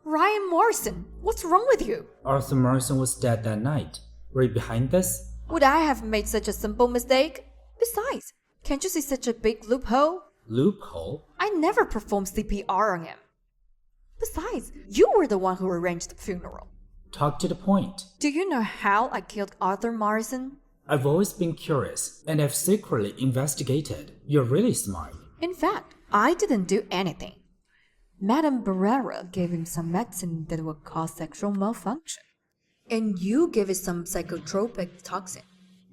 Ryan Morrison, what's wrong with you? Arthur Morrison was dead that night. Were you behind this? Would I have made such a simple mistake? Besides, can't you see such a big loophole? Loophole? I never performed CPR on him. Besides, you were the one who arranged the funeral. Talk to the point. Do you know how I killed Arthur Morrison? I've always been curious, and I've secretly investigated. You're really smart. In fact, I didn't do anything. Madame Barrera gave him some medicine that would cause sexual malfunction. And you gave it some psychotropic toxin,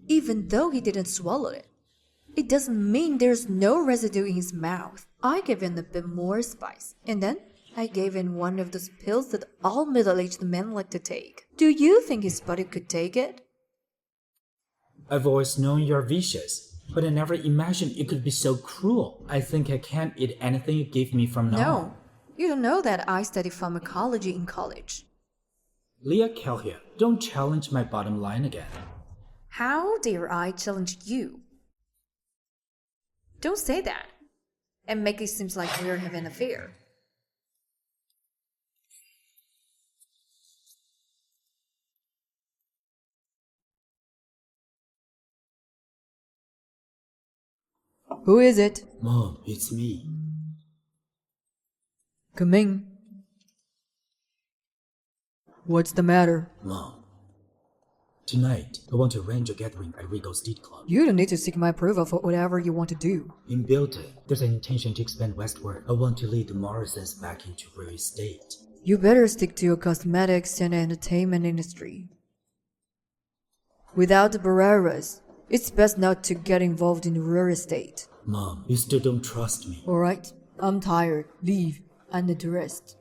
even though he didn't swallow it. It doesn't mean there's no residue in his mouth. I gave him a bit more spice, and then I gave him one of those pills that all middle-aged men like to take. Do you think his body could take it? I've always known you're vicious, but I never imagined it could be so cruel. I think I can't eat anything you give me from now on. No, you don't know that I studied pharmacology in college. Leah Calhoun, don't challenge my bottom line again. How dare I challenge you? Don't say that and make it seem like we're having an affair. Who is it? Mom, it's me. Come in. What's the matter? Mom, tonight I want to arrange a gathering at Regal Steed Club. You don't need to seek my approval for whatever you want to do. In building, there's an intention to expand westward. I want to lead the Morrisons back into real estate. You better stick to your cosmetics and entertainment industry. Without the Barreras, it's best not to get involved in real estate. Mom, you still don't trust me. Alright, I'm tired. Leave. I need to rest.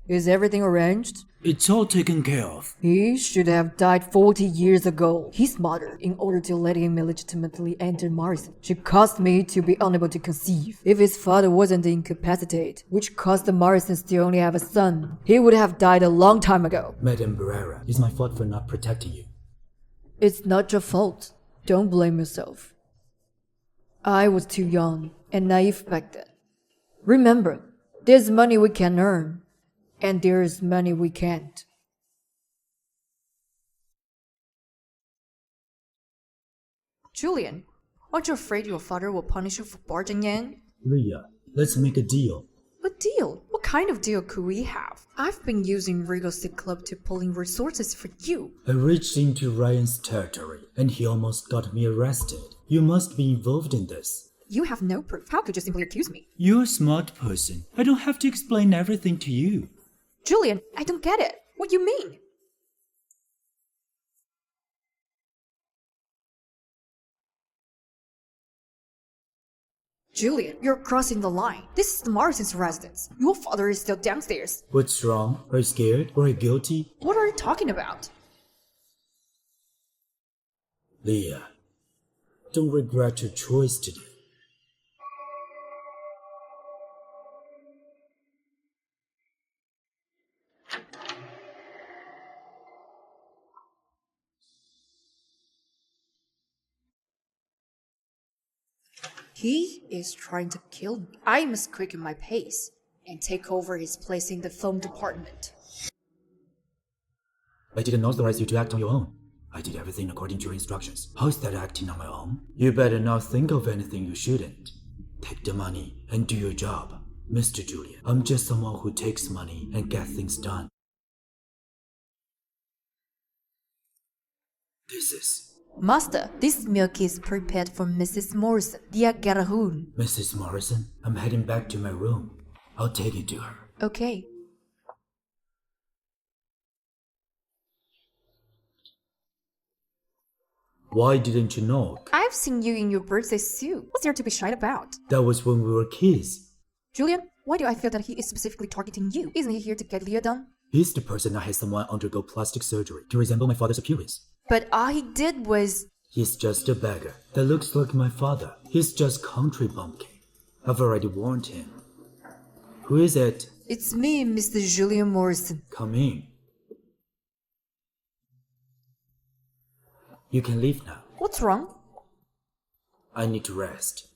Is everything arranged? It's all taken care of. He should have died 40 years ago. His mother, in order to let him illegitimately enter Morrison, she caused me to be unable to conceive. If his father wasn't incapacitated, which caused the Morrisons to only have a son, he would have died a long time ago. Madame Barrera, it's my fault for not protecting you. It's not your fault. Don't blame yourself. I was too young and naive back then. Remember, there's money we can earn, and there's money we can't. Julian, aren't you afraid your father will punish you for barging in? Leah, let's make a deal. A deal? What kind of deal could we have? I've been using Regal City Club to pull in resources for you. I reached into Ryan's territory, and he almost got me arrested. You must be involved in this. You have no proof. How could you simply accuse me? You're a smart person. I don't have to explain everything to you. Julian, I don't get it. What do you mean? Julian, you're crossing the line. This is the Morrison's residence. Your father is still downstairs. What's wrong? Are you scared? Or are you guilty? What are you talking about? Leah, don't regret your choice today. He is trying to kill me. I must quicken my pace and take over his place in the film department. I didn't authorize you to act on your own. I did everything according to your instructions. How is that acting on my own? You better not think of anything you shouldn't. Take the money and do your job. Mr. Julian, I'm just someone who takes money and gets things done. This is... Master, this milk is prepared for Mrs. Morrison, the Garahun. Mrs. Morrison, I'm heading back to my room. I'll take it to her. Okay. Why didn't you knock? I've seen you in your birthday suit. What's there to be shy about? That was when we were kids. Julian, why do I feel that he is specifically targeting you? Isn't he here to get Leah done? He's the person that had someone undergo plastic surgery to resemble my father's appearance. But all he did was... He's just a beggar that looks like my father. He's just country bumpkin. I've already warned him. Who is it? It's me, Mr. Julian Morrison. Come in. You can leave now. What's wrong? I need to rest.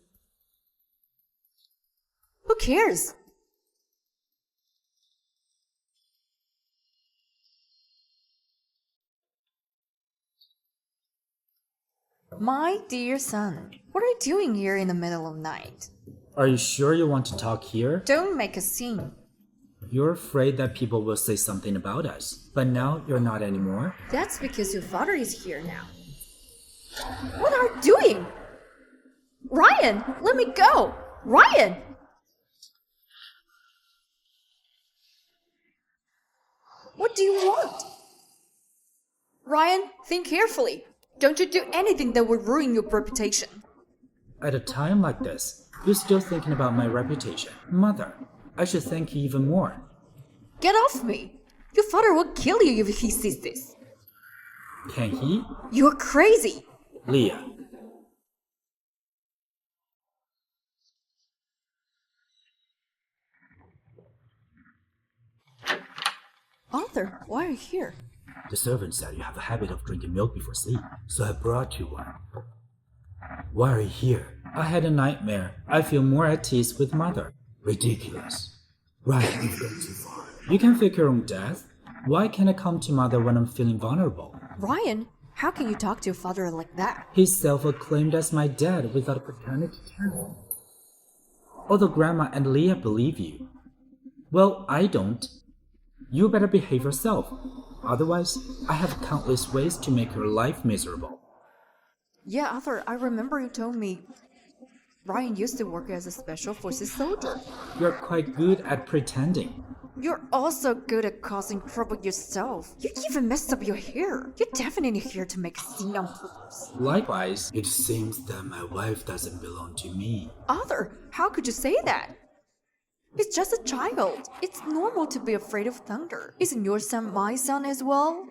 cares? My dear son, what are you doing here in the middle of the night? Are you sure you want to talk here? Don't make a scene. You're afraid that people will say something about us, but now you're not anymore? That's because your father is here now. What are you doing? Ryan, let me go! Ryan! What do you want? Ryan, think carefully. Don't you do anything that would ruin your reputation. At a time like this, you're still thinking about my reputation. Mother, I should thank you even more. Get off me! Your father will kill you if he sees this. Can he? You're crazy! Leah. Arthur, why are you here? The servant said you have a habit of drinking milk before sleep, so I brought you one. Why are you here? I had a nightmare. I feel more at ease with Mother. Ridiculous. Right, you've gone too far. You can fake your own death. Why can't I come to Mother when I'm feeling vulnerable? Ryan, how can you talk to your father like that? He's self-acclaimed as my dad without a paternity test. Although Grandma and Leah believe you. Well, I don't. You better behave yourself. Otherwise, I have countless ways to make your life miserable. Yeah, Arthur, I remember you told me Ryan used to work as a special forces soldier. You're quite good at pretending. You're also good at causing trouble yourself. You even messed up your hair. You're definitely here to make a scene on purpose. Likewise, it seems that my wife doesn't belong to me. Arthur, how could you say that? He's just a child. It's normal to be afraid of thunder. Isn't your son my son as well?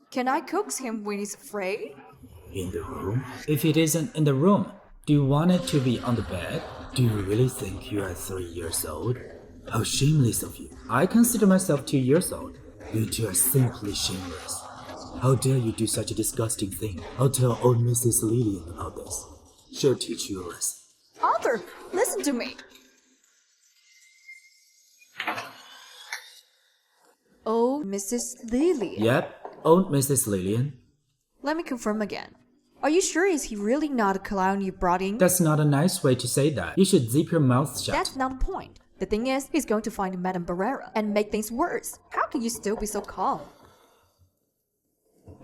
Can I coax him when he's afraid? In the room? If it isn't in the room, do you want it to be on the bed? Do you really think you are 3 years old? How shameless of you. I consider myself 2 years old. You two are simply shameless. How dare you do such a disgusting thing? I'll tell old Mrs. Lillian about this. She'll teach you a lesson. Arthur, listen to me. Oh, Mrs. Lillian. Yep, old Mrs. Lillian. Let me confirm again. Are you sure is he really not a clown you brought in? That's not a nice way to say that. You should zip your mouth shut. That's not the point. The thing is, he's going to find Madame Barrera and make things worse. How can you still be so calm?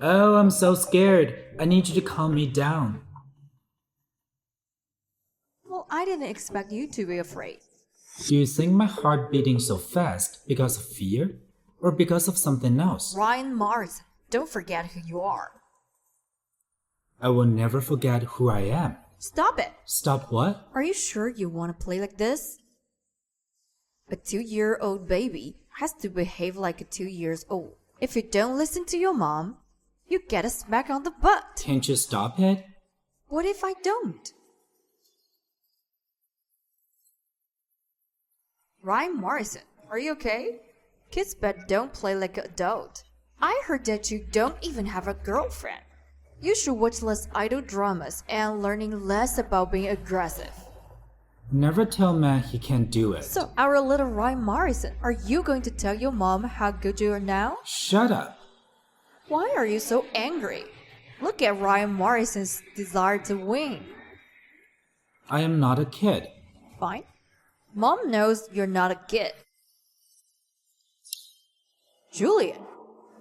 Oh, I'm so scared. I need you to calm me down. Well, I didn't expect you to be afraid. Do you think my heart beating so fast because of fear? Or because of something else? Ryan Mars, don't forget who you are. I will never forget who I am. Stop it! Stop what? Are you sure you want to play like this? A 2-year-old baby has to behave like a 2 years old. If you don't listen to your mom, you get a smack on the butt. Can't you stop it? What if I don't? Ryan Morrison, are you okay? Kids but don't play like an adult. I heard that you don't even have a girlfriend. You should watch less idol dramas and learning less about being aggressive. Never tell man he can't do it. So, our little Ryan Morrison, are you going to tell your mom how good you are now? Shut up. Why are you so angry? Look at Ryan Morrison's desire to win. I am not a kid. Fine. Mom knows you're not a kid. Julian,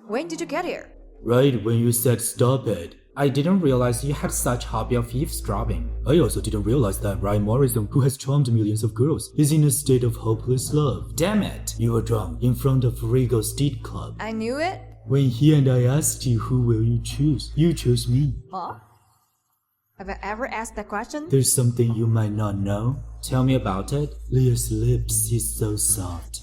when did you get here? Right when you said stop it. I didn't realize you had such hobby of eavesdropping. I also didn't realize that Ryan Morrison, who has charmed millions of girls, is in a state of hopeless love. Damn it! You were drunk in front of Regal Steed Club. I knew it. When he and I asked you who will you choose, you chose me. Huh? Have I ever asked that question? There's something you might not know. Tell me about it. Leah's lips is so soft.